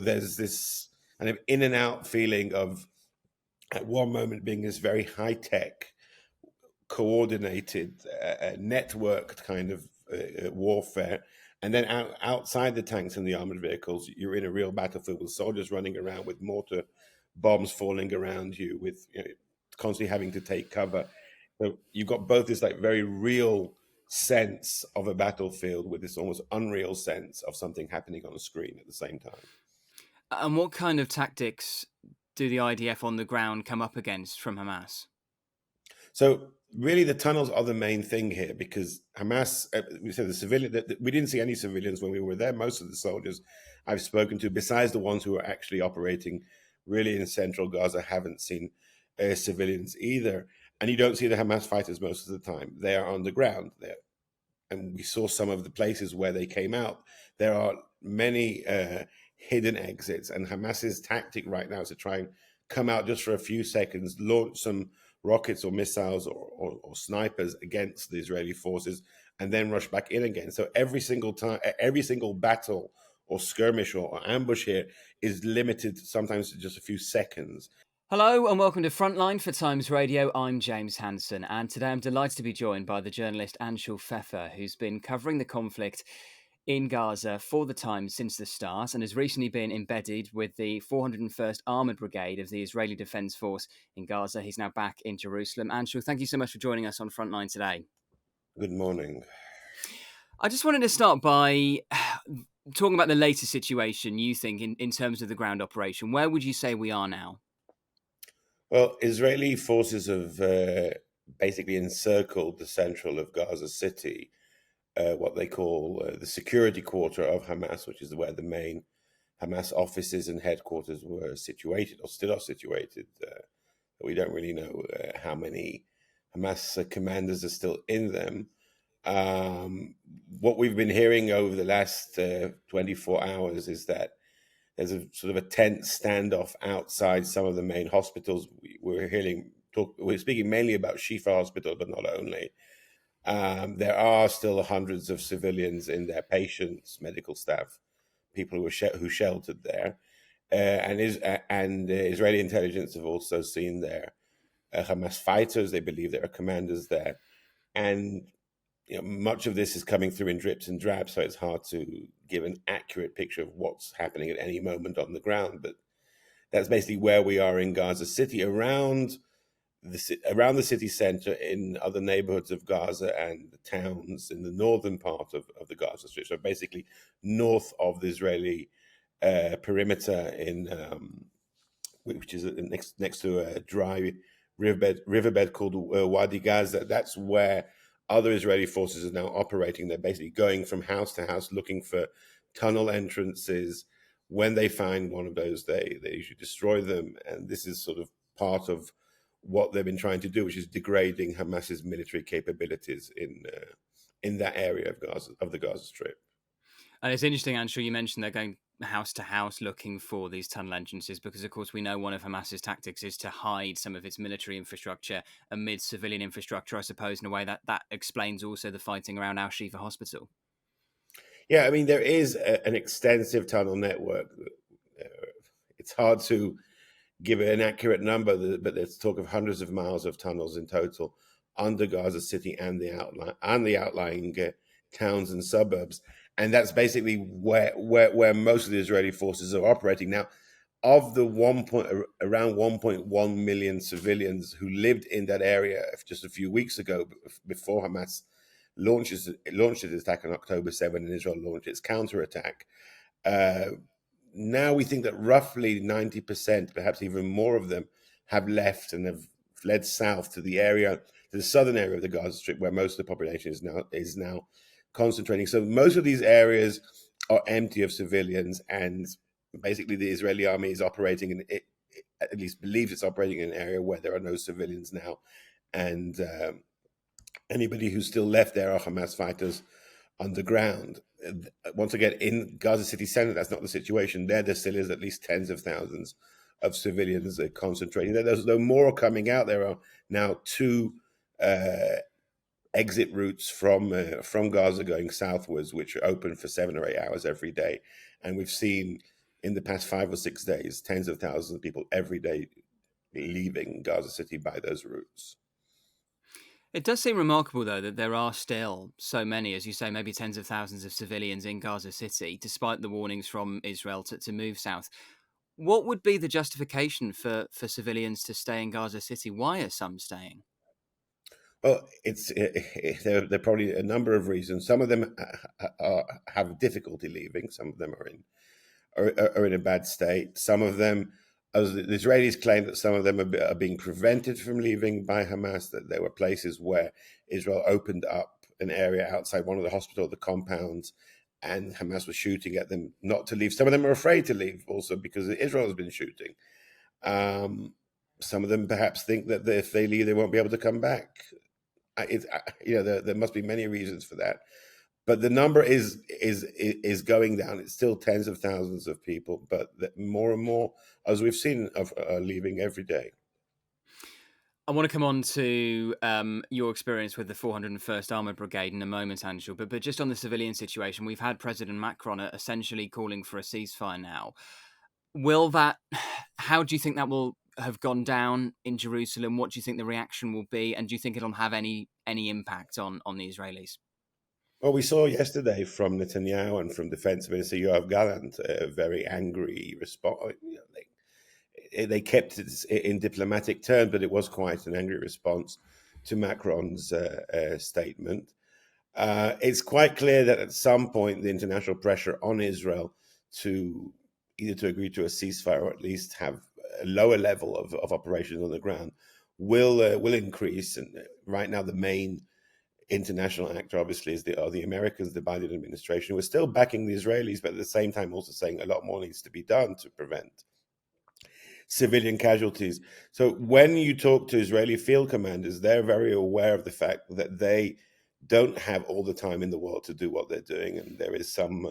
there's this kind of in and out feeling of at one moment being this very high tech, coordinated, networked kind of warfare. And then outside the tanks and the armored vehicles, you're in a real battlefield with soldiers running around with mortar bombs falling around you, with constantly having to take cover. So you've got both this like very real sense of a battlefield with this almost unreal sense of something happening on a screen at the same time. And what kind of tactics do the IDF on the ground come up against from Hamas? So really, the tunnels are the main thing here because Hamas. We said the civilian. We didn't see any civilians when we were there. Most of the soldiers I've spoken to, besides the ones who are actually operating, really in central Gaza, haven't seen civilians either. And you don't see the Hamas fighters most of the time. They are on the ground there, and we saw some of the places where they came out. There are many hidden exits, and Hamas's tactic right now is to try and come out just for a few seconds, launch some rockets or missiles or snipers against the Israeli forces, and then rush back in again. So every single time, every single battle or skirmish or ambush here is limited sometimes to just a few seconds. Hello and welcome to Frontline for Times Radio. I'm James Hansen, and today I'm delighted to be joined by the journalist Anshel Pfeffer, who's been covering the conflict in Gaza for the Times since the start and has recently been embedded with the 401st Armoured Brigade of the Israeli Defence Force in Gaza. He's now back in Jerusalem. Anshel, thank you so much for joining us on Frontline today. Good morning. I just wanted to start by talking about the latest situation, you think, in terms of the ground operation. Where would you say we are now? Well, Israeli forces have basically encircled the central of Gaza City, what they call the security quarter of Hamas, which is where the main Hamas offices and headquarters were situated or still are situated. We don't really know how many Hamas commanders are still in them. What we've been hearing over the last 24 hours is that there's a sort of a tense standoff outside some of the main hospitals. We're speaking mainly about Shifa Hospital, but not only. There are still hundreds of civilians in there, patients, medical staff, people who sheltered there, and Israeli intelligence have also seen their Hamas fighters. They believe there are commanders there, and much of this is coming through in drips and drabs, so it's hard to give an accurate picture of what's happening at any moment on the ground. But that's basically where we are in Gaza City, around the city center, in other neighborhoods of Gaza and the towns in the northern part of the Gaza Strip. So basically north of the Israeli perimeter, which is next to a dry riverbed called Wadi Gaza. That's where other Israeli forces are now operating. They're basically going from house to house looking for tunnel entrances. When they find one of those, they usually destroy them. And this is sort of part of what they've been trying to do, which is degrading Hamas's military capabilities in that area of Gaza, of the Gaza Strip. And it's interesting, Anshel, you mentioned they're going house to house looking for these tunnel entrances because, of course, we know one of Hamas's tactics is to hide some of its military infrastructure amid civilian infrastructure, I suppose, in a way that explains also the fighting around Al Shifa Hospital. Yeah, I mean, there is an extensive tunnel network. It's hard to give an accurate number, but there's talk of hundreds of miles of tunnels in total under Gaza City and the outlying towns and suburbs, and that's basically where most of the Israeli forces are operating now. Of the around 1.1 million civilians who lived in that area just a few weeks ago, before Hamas launched its attack on October 7 and Israel launched its counterattack, now we think that roughly 90%, perhaps even more of them, have left and have fled south to the southern area of the Gaza Strip, where most of the population is now concentrating. So most of these areas are empty of civilians, and basically the Israeli army is operating at least believes it's operating in an area where there are no civilians now, and anybody who's still left there are Hamas fighters underground. Once again, in Gaza City Center, that's not the situation. There still is at least tens of thousands of civilians concentrating there. There's more coming out. There are now two exit routes from Gaza going southwards, which are open for 7 or 8 hours every day. And we've seen in the past 5 or 6 days, tens of thousands of people every day leaving Gaza City by those routes. It does seem remarkable, though, that there are still so many, as you say, maybe tens of thousands of civilians in Gaza City, despite the warnings from Israel to move south. What would be the justification for civilians to stay in Gaza City? Why are some staying? Well, there are probably a number of reasons. Some of them have difficulty leaving. Some of them are in a bad state. Some of them, as the Israelis claim, that some of them are being prevented from leaving by Hamas. That there were places where Israel opened up an area outside one of the hospital, the compounds, and Hamas was shooting at them not to leave. Some of them are afraid to leave also because Israel has been shooting. Um, some of them perhaps think that if they leave, they won't be able to come back. There must be many reasons for that, but the number is going down. It's still tens of thousands of people, but more and more, as we've seen, are leaving every day. I want to come on to your experience with the 401st Armoured Brigade in a moment, Anshel, but just on the civilian situation, we've had President Macron essentially calling for a ceasefire now. Will that, how do you think that will have gone down in Jerusalem? What do you think the reaction will be? And do you think it'll have any impact on the Israelis? Well, we saw yesterday from Netanyahu and from Defense Minister Yoav Gallant a very angry response. They kept it in diplomatic terms, but it was quite an angry response to Macron's statement. It's quite clear that at some point the international pressure on Israel to either to agree to a ceasefire or at least have a lower level of operations on the ground will increase. And right now, the main international actor obviously are the Americans, the Biden administration. We're still backing the Israelis, but at the same time also saying a lot more needs to be done to prevent civilian casualties. So when you talk to Israeli field commanders, they're very aware of the fact that they don't have all the time in the world to do what they're doing, and there is some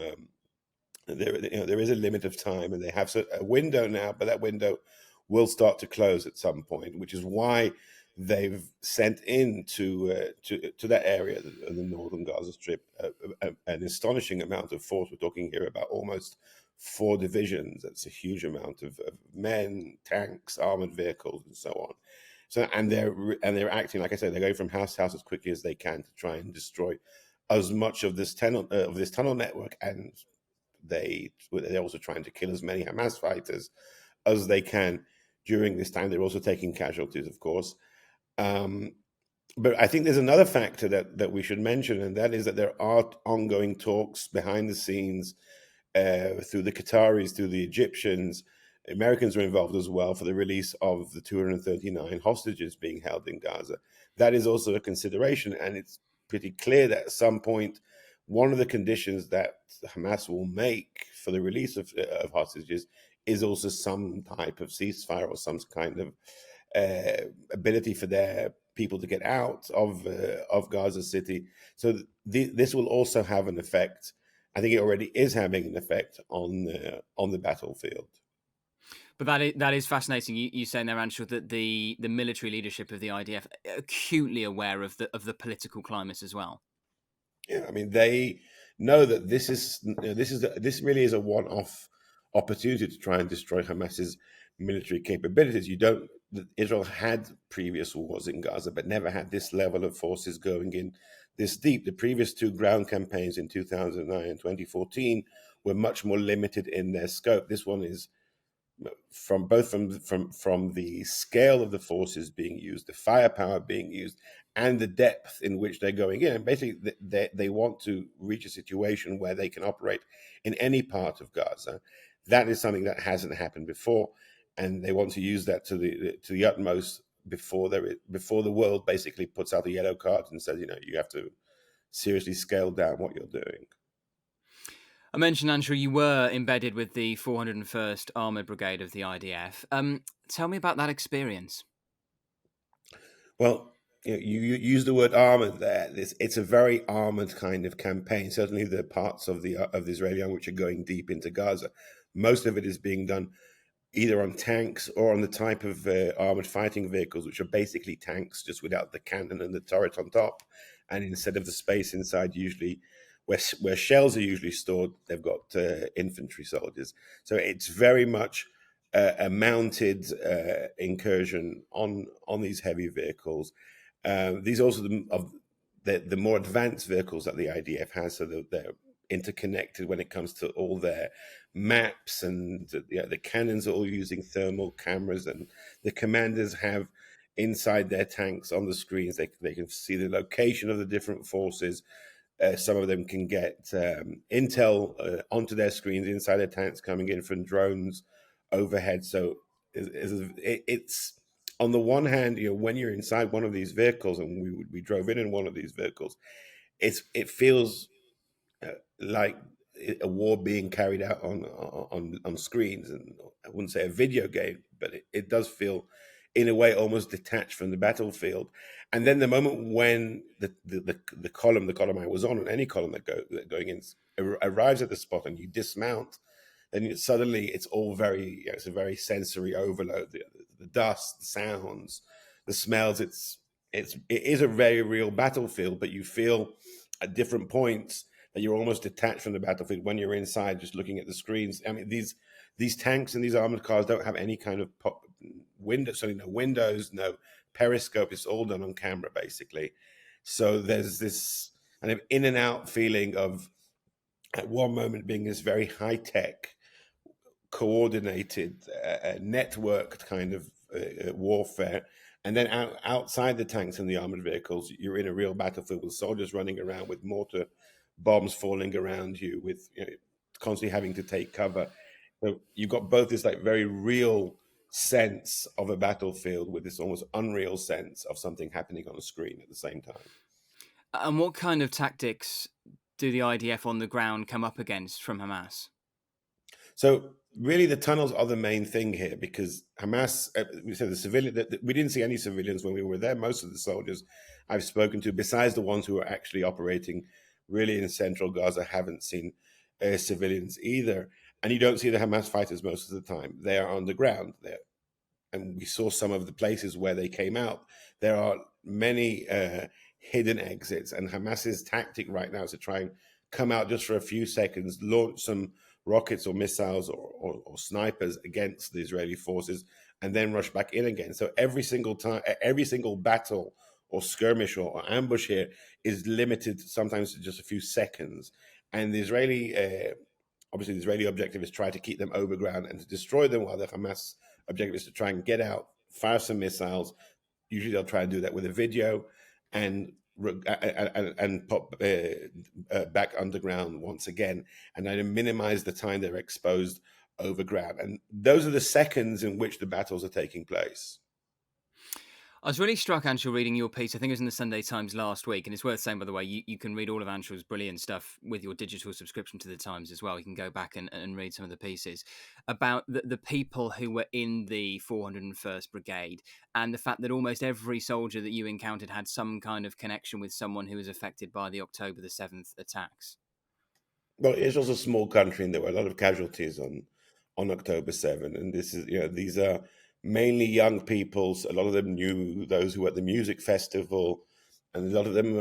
there is a limit of time, and they have a window now, but that window will start to close at some point, which is why they've sent in to that area, the northern Gaza Strip, an astonishing amount of force. We're talking here about almost 4 divisions. That's a huge amount of men, tanks, armored vehicles, and so on. So, and they're acting, like I said, they're going from house to house as quickly as they can to try and destroy as much of this tunnel network, and they're also trying to kill as many Hamas fighters as they can during this time. They're also taking casualties, of course. But I think there's another factor that we should mention, and that is that there are ongoing talks behind the scenes through the Qataris, through the Egyptians. Americans are involved as well for the release of the 239 hostages being held in Gaza. That is also a consideration, and it's pretty clear that at some point, one of the conditions that Hamas will make for the release of hostages is also some type of ceasefire or some kind of ability for their people to get out of Gaza City. So this will also have an effect. I think it already is having an effect on the battlefield. But that is fascinating. You saying there, Anshel, that the military leadership of the IDF are acutely aware of the political climate as well. Yeah, I mean they know that this really is a one-off opportunity to try and destroy Hamas's military capabilities. You don't. Israel had previous wars in Gaza, but never had this level of forces going in this deep. The previous 2 ground campaigns in 2009 and 2014 were much more limited in their scope. This one is from the scale of the forces being used, the firepower being used, and the depth in which they're going in. And basically, they want to reach a situation where they can operate in any part of Gaza. That is something that hasn't happened before, and they want to use that to the utmost before the world basically puts out a yellow card and says, you have to seriously scale down what you're doing. I mentioned, Anshel, you were embedded with the 401st Armoured Brigade of the IDF. Tell me about that experience. Well, you use the word armored there. It's a very armored kind of campaign. Certainly, the parts of the Israeli army which are going deep into Gaza, most of it is being done either on tanks or on the type of armored fighting vehicles, which are basically tanks just without the cannon and the turret on top, and instead of the space inside, usually where shells are usually stored, they've got infantry soldiers. So it's very much a mounted incursion on these heavy vehicles. These also of the more advanced vehicles that the IDF has, so that they're interconnected when it comes to all their maps, and the cannons are all using thermal cameras, and the commanders have inside their tanks on the screens, they can see the location of the different forces. Some of them can get intel onto their screens inside their tanks coming in from drones overhead. So it's on the one hand, when you're inside one of these vehicles, and we drove in one of these vehicles, it feels like a war being carried out on screens, and I wouldn't say a video game, but it does feel in a way almost detached from the battlefield. And then the moment when the column I was on any column that going in arrives at the spot and you dismount, then suddenly it's all very, it's a very sensory overload. The dust, the sounds, the smells. It is a very real battlefield, but you feel at different points that you're almost detached from the battlefield when you're inside, just looking at the screens. I mean, these tanks and these armored cars don't have any kind of windows, so no windows, no periscope. It's all done on camera, basically. So there's this kind of in and out feeling of, at one moment, being this very high tech, coordinated, networked kind of warfare. And then outside the tanks and the armored vehicles, you're in a real battlefield with soldiers running around, with mortar bombs falling around you, with constantly having to take cover. So you've got both this like very real sense of a battlefield with this almost unreal sense of something happening on a screen at the same time. And what kind of tactics do the IDF on the ground come up against from Hamas? So really, the tunnels are the main thing here, because Hamas, we said the civilian, we didn't see any civilians when we were there. Most of the soldiers I've spoken to, besides the ones who are actually operating really in central Gaza, haven't seen civilians either. And you don't see the Hamas fighters most of the time. They are on the ground. And we saw some of the places where they came out. There are many hidden exits, and Hamas's tactic right now is to try and come out just for a few seconds, launch some rockets or missiles or snipers against the Israeli forces, and then rush back in again. So every single time, every single battle or skirmish or ambush here is limited sometimes to just a few seconds. And the obviously, the Israeli objective is try to keep them overground and to destroy them, while the Hamas objective is to try and get out, fire some missiles. Usually, they'll try and do that with a video and pop back underground once again, and then minimize the time they're exposed overground. And those are the seconds in which the battles are taking place. I was really struck, Anshel, reading your piece. I think it was in the Sunday Times last week. And it's worth saying, by the way, you can read all of Anshel's brilliant stuff with your digital subscription to the Times as well. You can go back and read some of the pieces about the people who were in the 401st Brigade, and the fact that almost every soldier that you encountered had some kind of connection with someone who was affected by the October the 7th attacks. Well, Israel's a small country, and there were a lot of casualties on October 7. And this is, these are mainly young people. So a lot of them knew those who were at the music festival, and a lot of them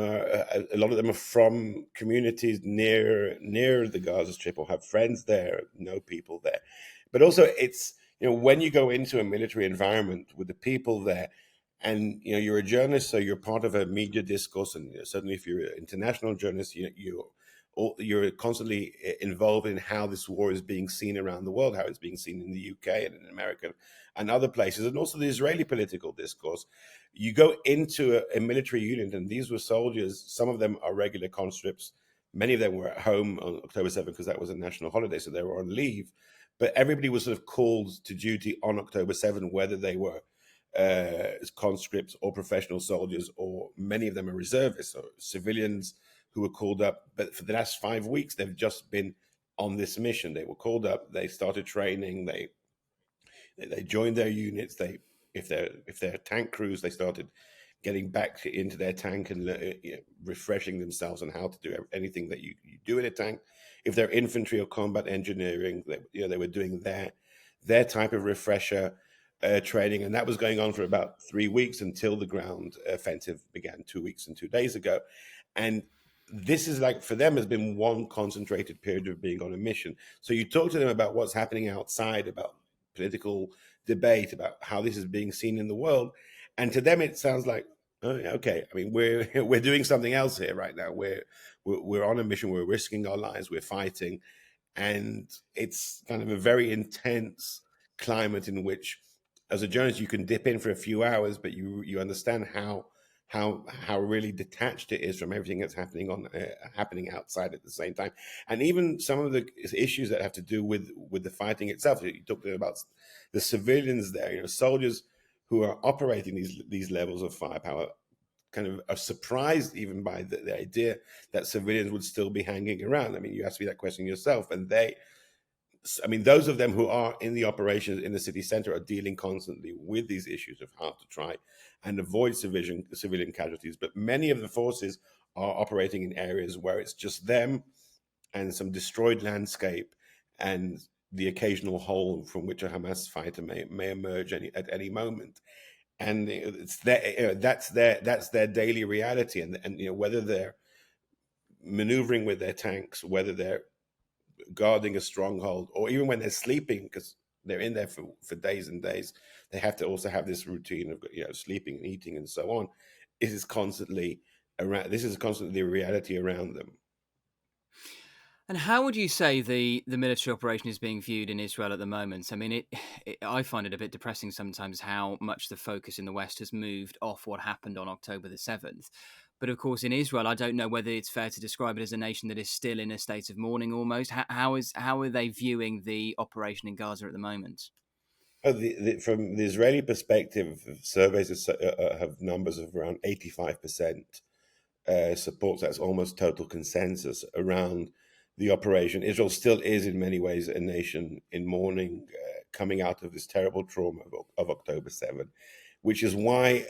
are from communities near the Gaza Strip, or have friends there, know people there. But also, it's, when you go into a military environment with the people there, and you're a journalist, so you're part of a media discourse, and certainly if you're an international journalist, you're constantly involved in how this war is being seen around the world, how it's being seen in the UK and in America and other places, and also the Israeli political discourse. You go into a military unit, and these were soldiers. Some of them are regular conscripts. Many of them were at home on October 7th because that was a national holiday, so they were on leave. But everybody was sort of called to duty on October 7th, whether they were conscripts or professional soldiers, or many of them are reservists or civilians who were called up. But for the last 5 weeks, they've just been on this mission. They were called up, they started training, they joined their units. If they're tank crews, they started getting back into their tank and refreshing themselves on how to do anything that you do in a tank. If they're infantry or combat engineering, they were doing their type of refresher training, and that was going on for about 3 weeks until the ground offensive began 2 weeks and 2 days ago. And this is like for them has been one concentrated period of being on a mission. So you talk to them about what's happening outside, about political debate, about how this is being seen in the world, and to them it sounds like, oh, yeah, okay. I mean, we're we're doing something else here right now. We're on a mission. We're risking our lives. We're fighting, and it's kind of a very intense climate in which, as a journalist, you can dip in for a few hours, but you understand how really detached it is from everything that's happening outside at the same time, and even some of the issues that have to do with the fighting itself. You talked about the civilians there, soldiers who are operating these levels of firepower kind of are surprised even by the idea that civilians would still be hanging around. I mean, you asked me that question yourself, and those of them who are in the operations in the city center are dealing constantly with these issues of how to try and avoid civilian casualties. But many of the forces are operating in areas where it's just them and some destroyed landscape and the occasional hole from which a Hamas fighter may emerge at any moment. And it's that's their daily reality, and whether they're maneuvering with their tanks, whether they're guarding a stronghold, or even when they're sleeping, because they're in there for days and days, they have to also have this routine of sleeping and eating and so on. This is constantly the reality around them. And how would you say the military operation is being viewed in Israel at the moment? I mean, I find it a bit depressing sometimes how much the focus in the West has moved off what happened on October the 7th. But of course, in Israel, I don't know whether it's fair to describe it as a nation that is still in a state of mourning almost. How are they viewing the operation in Gaza at the moment? From the Israeli perspective, surveys have numbers of around 85% supports. That's almost total consensus around the operation. Israel still is, in many ways, a nation in mourning, coming out of this terrible trauma of October 7, which is why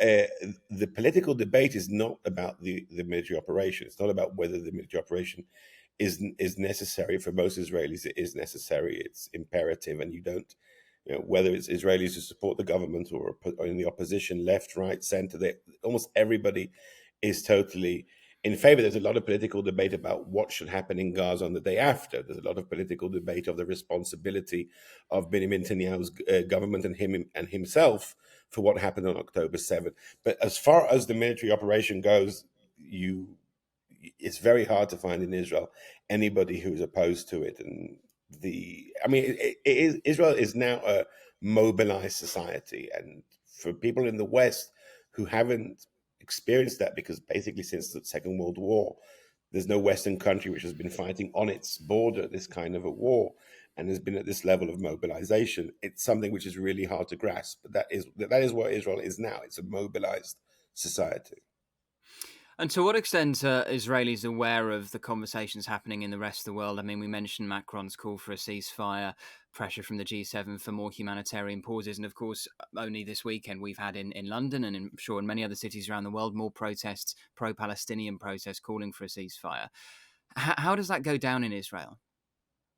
the political debate is not about the military operation. It's not about whether the military operation is necessary. For most Israelis, it is necessary. It's imperative, and you don't. Whether it's Israelis who support the government or in the opposition, left, right, center, almost everybody is totally in favor. There's a lot of political debate about what should happen in Gaza on the day after. There's a lot of political debate of the responsibility of Benjamin Netanyahu's government and himself for what happened on October 7th. But as far as the military operation goes, it's very hard to find in Israel anybody who's opposed to it. And Israel is now a mobilized society, and for people in the West who haven't experienced that, because basically since the Second World War, there's no Western country which has been fighting on its border this kind of a war and has been at this level of mobilization. It's something which is really hard to grasp. But that is what Israel is now. It's a mobilized society. And to what extent are Israelis aware of the conversations happening in the rest of the world? I mean, we mentioned Macron's call for a ceasefire, pressure from the G7 for more humanitarian pauses. And of course, only this weekend we've had in London and I'm sure in many other cities around the world, more protests, pro-Palestinian protests calling for a ceasefire. How does that go down in Israel?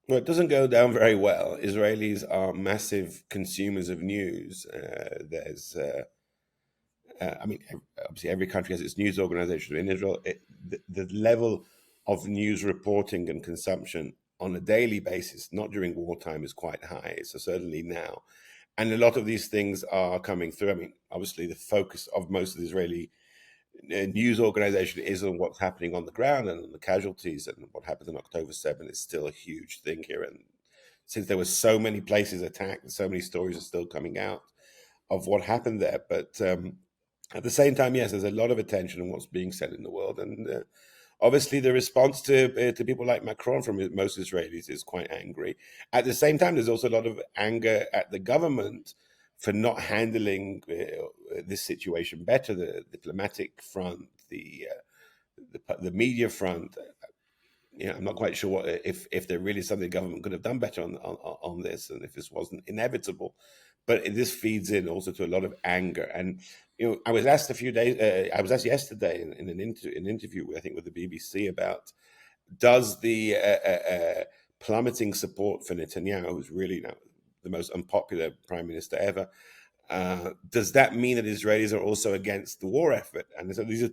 Well, it doesn't go down very well. Israelis are massive consumers of news. Obviously, every country has its news organization. In Israel, the level of news reporting and consumption on a daily basis, not during wartime, is quite high. So certainly now, and a lot of these things are coming through. I mean, obviously, the focus of most of the Israeli news organization is on what's happening on the ground and on the casualties, and what happened on October 7th is still a huge thing here. And since there were so many places attacked, so many stories are still coming out of what happened there. But at the same time, yes, there's a lot of attention on what's being said in the world, and obviously the response to people like Macron from most Israelis is quite angry. At the same time, there's also a lot of anger at the government for not handling this situation better. The diplomatic front, the media front. I'm not quite sure if there really is something the government could have done better on this, and if this wasn't inevitable. But this feeds in also to a lot of anger. And I was asked I was asked yesterday in an interview, I think, with the BBC about does the plummeting support for Netanyahu, who's really now the most unpopular prime minister ever, Does that mean that Israelis are also against the war effort? And so these are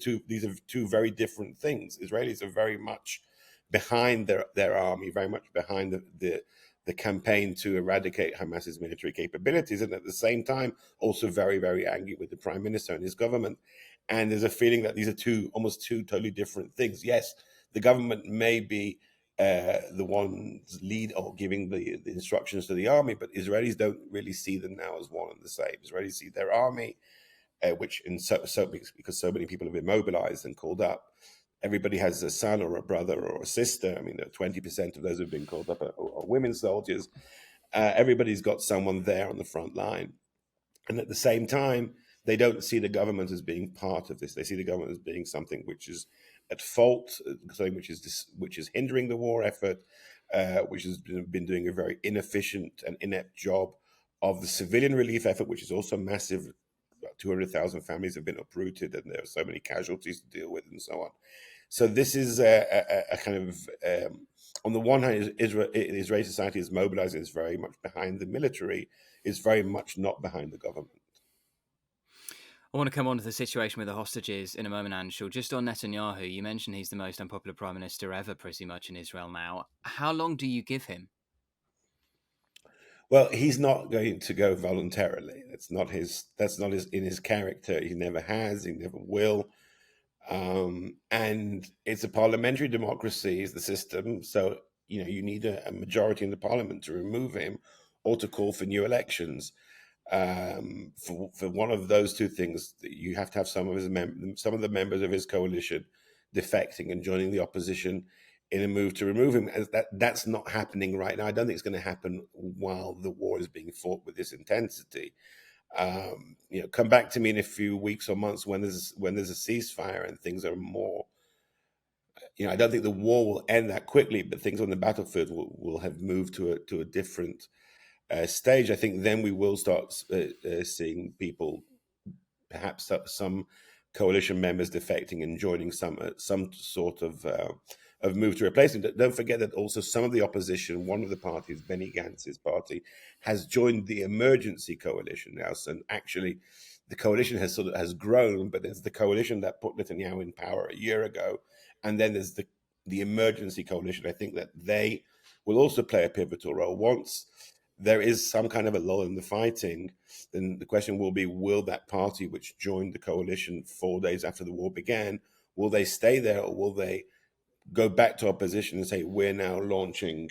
two very different things. Israelis are very much behind their army, very much behind the campaign to eradicate Hamas's military capabilities, and at the same time also very, very angry with the prime minister and his government. And there's a feeling that these are almost two totally different things. Yes, the government may be the ones lead or giving the instructions to the army, but Israelis don't really see them now as one and the same. Israelis see their army, which because so many people have been mobilized and called up. Everybody has a son or a brother or a sister. I mean, 20% of those who've been called up are women soldiers. Everybody's got someone there on the front line. And at the same time, they don't see the government as being part of this. They see the government as being something which is at fault, something which is hindering the war effort, which has been doing a very inefficient and inept job of the civilian relief effort, which is also massive. About 200,000 families have been uprooted, and there are so many casualties to deal with, and so on. So this is a kind of on the one hand, Israeli society is mobilizing, is very much behind the military, is very much not behind the government. I want to come on to the situation with the hostages in a moment, Anshel. Just on Netanyahu, you mentioned he's the most unpopular prime minister ever, pretty much, in Israel now. How long do you give him? Well, he's not going to go voluntarily. That's not his in his character. He never has. He never will. And it's a parliamentary democracy is the system. So you need a majority in the parliament to remove him or to call for new elections. For one of those two things, you have to have some of the members of his coalition defecting and joining the opposition in a move to remove him. And that's not happening right now. I don't think it's going to happen while the war is being fought with this intensity. Come back to me in a few weeks or months when there's a ceasefire and things are more. I don't think the war will end that quickly, but things on the battlefield will have moved to a different stage. I think then we will start seeing people, perhaps some coalition members defecting and joining some sort of move to replace him. Don't forget that also some of the opposition, one of the parties, Benny Gantz's party, has joined the emergency coalition now. So actually, the coalition has grown, but there's the coalition that put Netanyahu in power a year ago, and then there's the emergency coalition. I think that they will also play a pivotal role once there is some kind of a lull in the fighting. Then the question will be, will that party which joined the coalition 4 days after the war began, will they stay there, or will they go back to opposition and say, we're now launching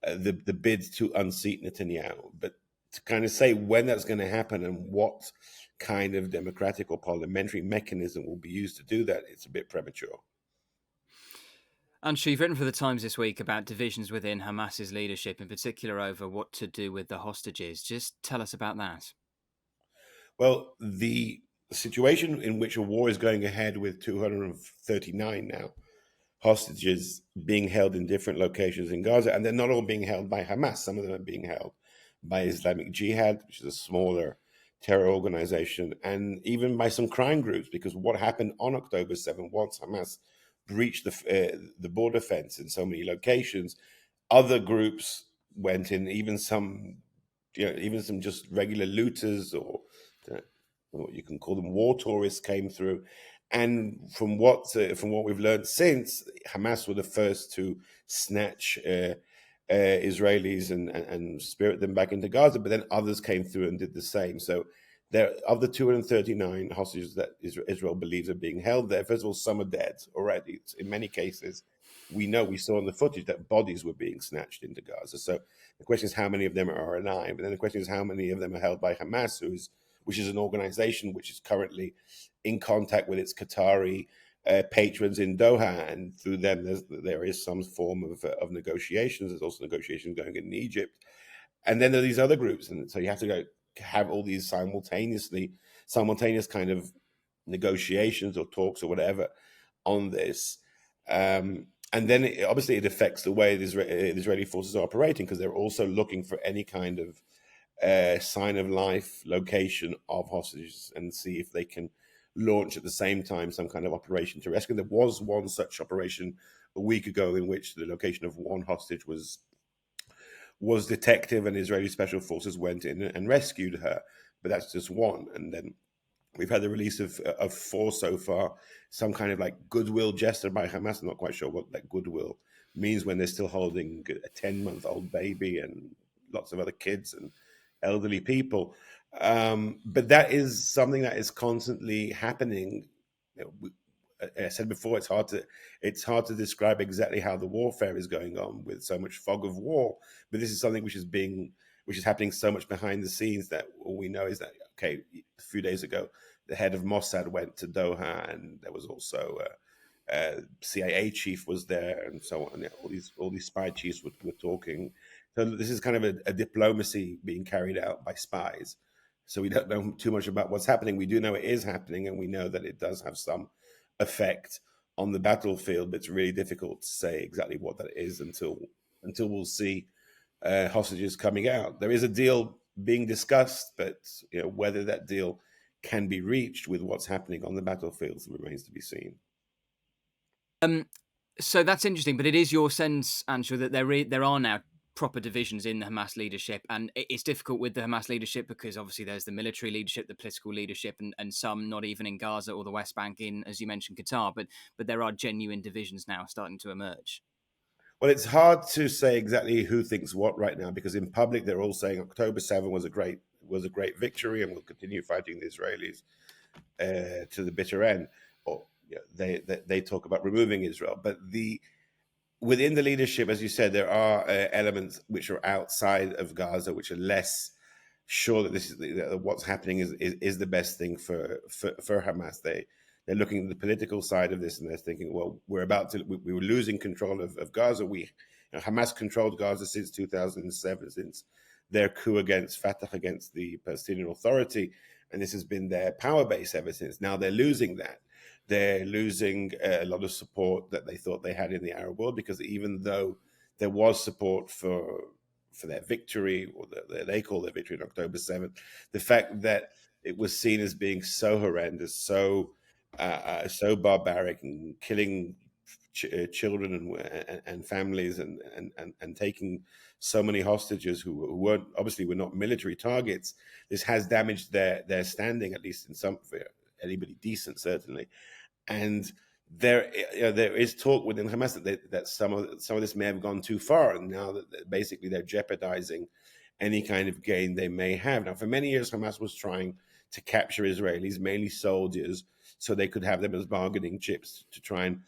the bid to unseat Netanyahu? But to kind of say when that's going to happen and what kind of democratic or parliamentary mechanism will be used to do that, it's a bit premature. Anshel, you've written for The Times this week about divisions within Hamas's leadership, in particular over what to do with the hostages. Just tell us about that. Well, the situation in which a war is going ahead with 239 now hostages being held in different locations in Gaza, and they're not all being held by Hamas. Some of them are being held by Islamic Jihad, which is a smaller terror organization, and even by some crime groups, because what happened on October 7th, once Hamas breached the border fence in so many locations, other groups went in, even some just regular looters or what you can call them war tourists came through. And from what we've learned since, Hamas were the first to snatch Israelis and spirit them back into Gaza, but then others came through and did the same. So there, of the 239 hostages that Israel believes are being held there, first of all, some are dead already. In many cases, we saw in the footage that bodies were being snatched into Gaza. So the question is how many of them are alive, and then the question is how many of them are held by Hamas, which is an organization which is currently in contact with its Qatari patrons in Doha, and through them there is some form of negotiations. There's also negotiations going on in Egypt, and then there are these other groups, and so you have to have all these simultaneous kind of negotiations or talks or whatever on this. And then obviously it affects the way the Israeli forces are operating, because they're also looking for any kind of sign of life, location of hostages, and see if they can launch at the same time some kind of operation to rescue. There was one such operation a week ago in which the location of one hostage was was detective, and Israeli special forces went in and rescued her. But that's just one. And then we've had the release of 4 so far, some kind of like goodwill gesture by Hamas. I'm not quite sure what that goodwill means when they're still holding a 10-month-old baby and lots of other kids and elderly people. But that is something that is constantly happening. I said before, it's hard to describe exactly how the warfare is going on with so much fog of war. But this is something which is happening so much behind the scenes that all we know is that, okay, a few days ago, the head of Mossad went to Doha, and there was also CIA chief was there, and so on. Yeah, all these spy chiefs were talking. So this is kind of a diplomacy being carried out by spies. So we don't know too much about what's happening. We do know it is happening, and we know that it does have some effect on the battlefield. But it's really difficult to say exactly what that is until we'll see hostages coming out. There is a deal being discussed, but whether that deal can be reached with what's happening on the battlefields remains to be seen. So that's interesting, but it is your sense, Anshel, that there are now proper divisions in the Hamas leadership, and it's difficult with the Hamas leadership because obviously there's the military leadership, the political leadership, and some not even in Gaza or the West Bank in, as you mentioned, Qatar, but there are genuine divisions now starting to emerge. Well, it's hard to say exactly who thinks what right now, because in public they're all saying October 7 was a great victory, and we'll continue fighting the Israelis to the bitter end. Or they talk about removing Israel, but within the leadership, as you said, there are elements which are outside of Gaza, which are less sure that this is what's happening is the best thing for Hamas. They're looking at the political side of this, and they're thinking, well, we were losing control of Gaza. Hamas controlled Gaza since 2007, since their coup against Fatah, against the Palestinian Authority, and this has been their power base ever since. Now they're losing that. They're losing a lot of support that they thought they had in the Arab world, because even though there was support for their victory, or they call their victory on October 7th, the fact that it was seen as being so horrendous, so barbaric, and killing children and families, and taking so many hostages who weren't, obviously were not military targets. This has damaged their standing, at least in some, for anybody decent, certainly. And there is talk within Hamas that some of this may have gone too far, and now that basically they're jeopardizing any kind of gain they may have. Now, for many years, Hamas was trying to capture Israelis, mainly soldiers, so they could have them as bargaining chips to try and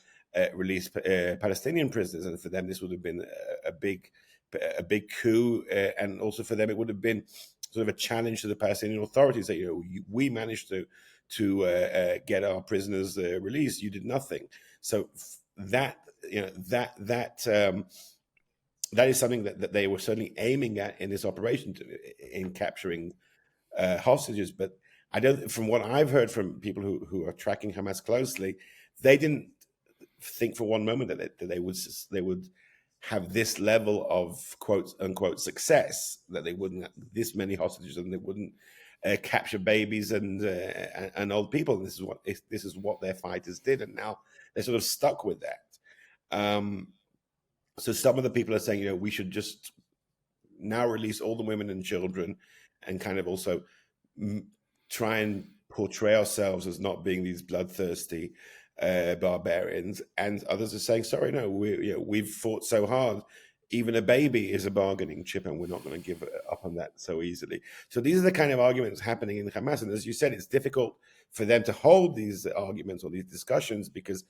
release Palestinian prisoners. And for them, this would have been a big coup, and also for them, it would have been sort of a challenge to the Palestinian authorities that we managed to get our prisoners released. You did nothing. So that is something that they were certainly aiming at in this operation, in capturing hostages. But I don't, from what I've heard from people who are tracking Hamas closely, they didn't think for one moment that they would have this level of quote unquote success, that they wouldn't have this many hostages, and they wouldn't capture babies and old people. And this is what their fighters did, and now they're sort of stuck with that. So some of the people are saying, we should just now release all the women and children, and kind of also try and portray ourselves as not being these bloodthirsty barbarians. And others are saying, sorry, no, we've fought so hard. Even a baby is a bargaining chip, and we're not going to give up on that so easily. So these are the kind of arguments happening in Hamas. And as you said, it's difficult for them to hold these arguments or these discussions, because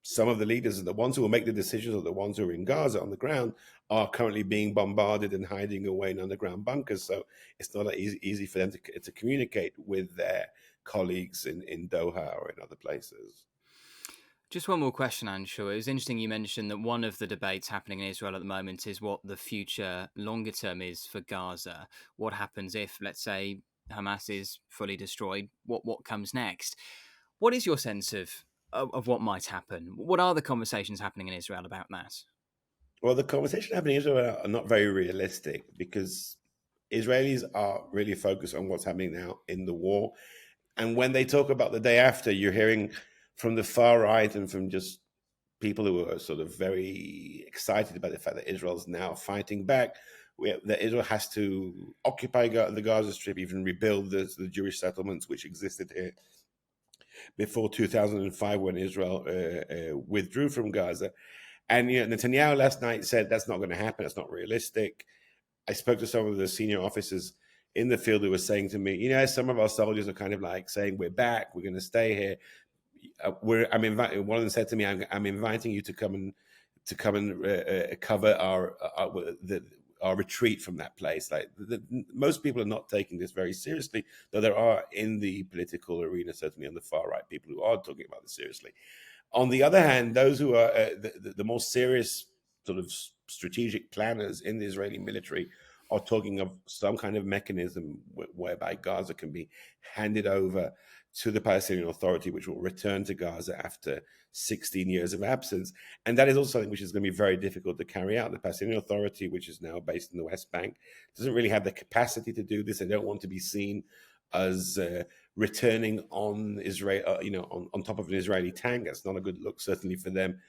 some of the leaders and the ones who will make the decisions, or the ones who are in Gaza on the ground, are currently being bombarded and hiding away in underground bunkers. So it's not easy for them to communicate with their colleagues in Doha or in other places. Just one more question, Anshel. It was interesting you mentioned that one of the debates happening in Israel at the moment is what the future longer term is for Gaza. What happens if, let's say, Hamas is fully destroyed? What comes next? What is your sense of what might happen? What are the conversations happening in Israel about that? Well, the conversation happening in Israel are not very realistic, because Israelis are really focused on what's happening now in the war. And when they talk about the day after, you're hearing from the far right and from just people who are sort of very excited about the fact that Israel's now fighting back, that Israel has to occupy the Gaza Strip, even rebuild the Jewish settlements which existed here before 2005 when Israel withdrew from Gaza. And Netanyahu last night said that's not going to happen. That's not realistic. I spoke to some of the senior officers in the field who were saying to me, some of our soldiers are kind of like saying, we're back, we're going to stay here. I'm inviting. One of them said to me, "I'm inviting you to come and cover our retreat from that place." Like most people are not taking this very seriously, though there are in the political arena, certainly on the far right, people who are talking about this seriously. On the other hand, those who are the more serious sort of strategic planners in the Israeli military are talking of some kind of mechanism whereby Gaza can be handed over to the Palestinian Authority, which will return to Gaza after 16 years of absence. And that is also something which is going to be very difficult to carry out. The Palestinian Authority, which is now based in the West Bank, doesn't really have the capacity to do this. They don't want to be seen as returning on Israel, on top of an Israeli tank. That's not a good look, certainly for them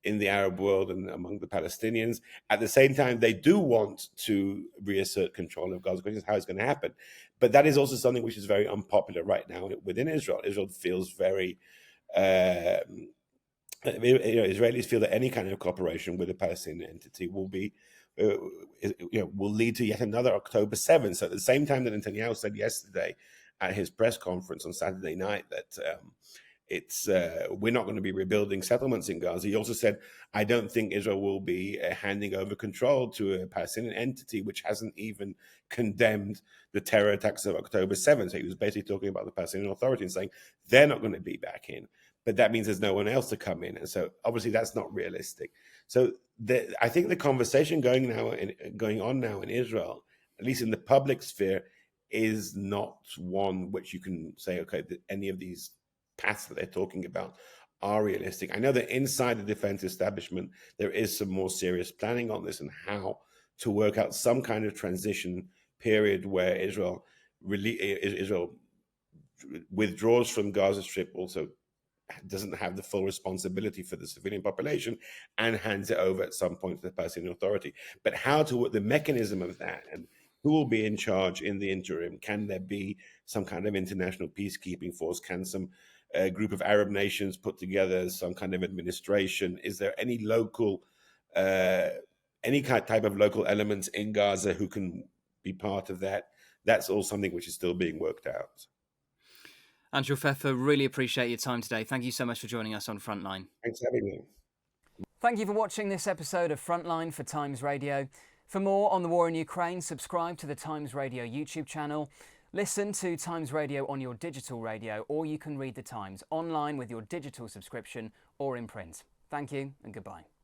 in the Arab world and among the Palestinians. At the same time, they do want to reassert control of Gaza. The question is how it's going to happen. But that is also something which is very unpopular right now within Israel. Israel feels very, Israelis feel that any kind of cooperation with a Palestinian entity will be, will lead to yet another October 7th. So at the same time that Netanyahu said yesterday at his press conference on Saturday night that we're not going to be rebuilding settlements in Gaza. He also said, I don't think Israel will be handing over control to a Palestinian entity which hasn't even condemned the terror attacks of October 7th. So he was basically talking about the Palestinian Authority and saying they're not going to be back in. But that means there's no one else to come in. And so obviously that's not realistic. So I think the conversation going on now in Israel, at least in the public sphere, is not one which you can say, okay, any of these paths that they're talking about are realistic. I know that inside the defense establishment, there is some more serious planning on this and how to work out some kind of transition period where Israel withdraws from Gaza Strip, also doesn't have the full responsibility for the civilian population, and hands it over at some point to the Palestinian Authority. But how to work the mechanism of that and who will be in charge in the interim? Can there be some kind of international peacekeeping force? Can some group of Arab nations put together some kind of administration? Is there any local, any type of local elements in Gaza who can be part of that? That's all something which is still being worked out. Anshel Pfeffer, really appreciate your time today. Thank you so much for joining us on Frontline. Thanks for having me. Thank you for watching this episode of Frontline for Times Radio. For more on the war in Ukraine, subscribe to the Times Radio YouTube channel. Listen to Times Radio on your digital radio, or you can read the Times online with your digital subscription or in print. Thank you and goodbye.